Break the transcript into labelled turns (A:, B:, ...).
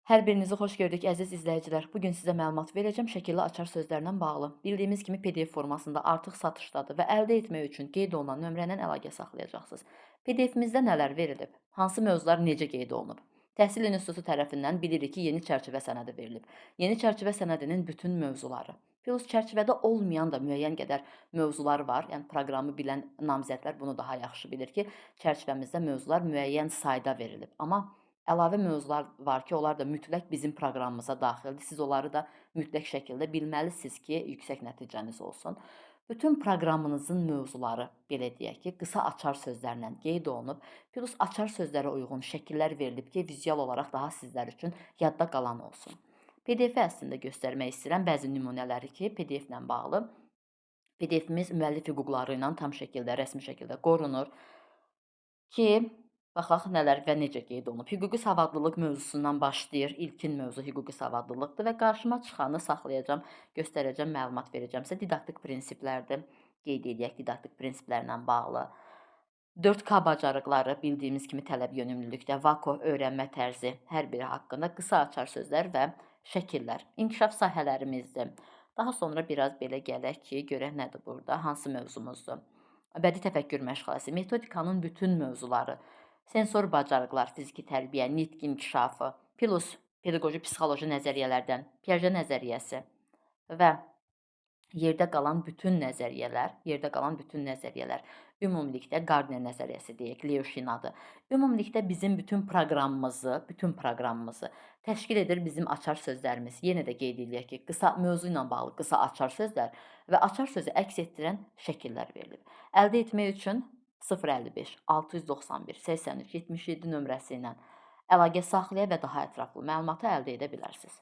A: Hər birinizi xoş gördük, əziz izləyicilər. Bugün sizə məlumat verəcəm şəkilli açar sözlərlə bağlı. Bildiyimiz kimi PDF formasında artıq satışdadır və əldə etmək üçün qeyd olunan nömrə ilə əlaqə saxlayacaqsınız. PDF-imizdə nələr verilib? Hansı mövzular necə qeyd olunub? Təhsil İnstitutu tərəfindən bilirik ki, yeni çərçivə sənədi verilib. Yeni çərçivə sənədinin bütün mövzuları. Plus çərçivədə olmayan da müəyyən qədər mövzular var. Yəni proqramı bilən namizədlər bunu daha yaxşı bilir ki, çərçivəmizdə mövzular müəyyən sayda verilib. Amma əlavə mövzular var ki, onlar da mütləq bizim proqramımıza daxildir. Siz onları da mütləq şəkildə bilməlisiniz ki, yüksək nəticəniz olsun. Bütün proqramınızın mövzuları, belə deyək ki, qısa açar sözlərlə qeyd olunub, plus açar sözlərə uyğun şəkillər verilib ki, vizual olaraq daha sizlər üçün yadda qalan olsun. PDF-i əslində göstərmək istəyirəm bəzi nümunələri ki, PDF ilə bağlı. PDF-imiz müəllif hüquqları ilə tam şəkildə, rəsmi şəkildə qorunur ki, baxaq nələr və necə qeyd olunub. Hüquqi savadlılıq mövzusundan başlayır. İlkin mövzu hüquqi savadlılıqdır və qarşıma çıxanı saxlayacağam, göstərəcəm, məlumat verəcəm sizə. Didaktik prinsiplərdir. Qeyd edək didaktik prinsiplərlə bağlı. 4K bacarıqları bildiyimiz kimi tələb yönümlülükdə, VAKO öyrənmə tərzi hər biri haqqında qısa açar sözlər və şəkillər. İnkişaf sahələrimizdir. Daha sonra biraz belə gələk ki, görək nədir burada, hansı mövzumuzdur. Bədii təfəkkür məşğələsi, metodikanın bütün mövzuları, sensor bacarıqlar, fiziki tərbiyə, nitq inkişafı, plus pedaqoji psixoloji nəzəriyyələrdən Piaje nəzəriyyəsi və yerdə qalan bütün nəzəriyyələr, ümumilikdə Gardner nəzəriyyəsi deyək, Leo Şinadır. Ümumilikdə bizim bütün proqramımızı təşkil edir bizim açar sözlərimiz. Yenə də qeyd edək ki, qısa mövzu ilə bağlı qısa açar sözlər və açar sözü əks etdirən şəkillər verilib. Əldə etmək üçün 055 691 83 77 nömrəsi ilə əlaqə saxlaya və daha ətraflı məlumatı əldə edə bilərsiniz.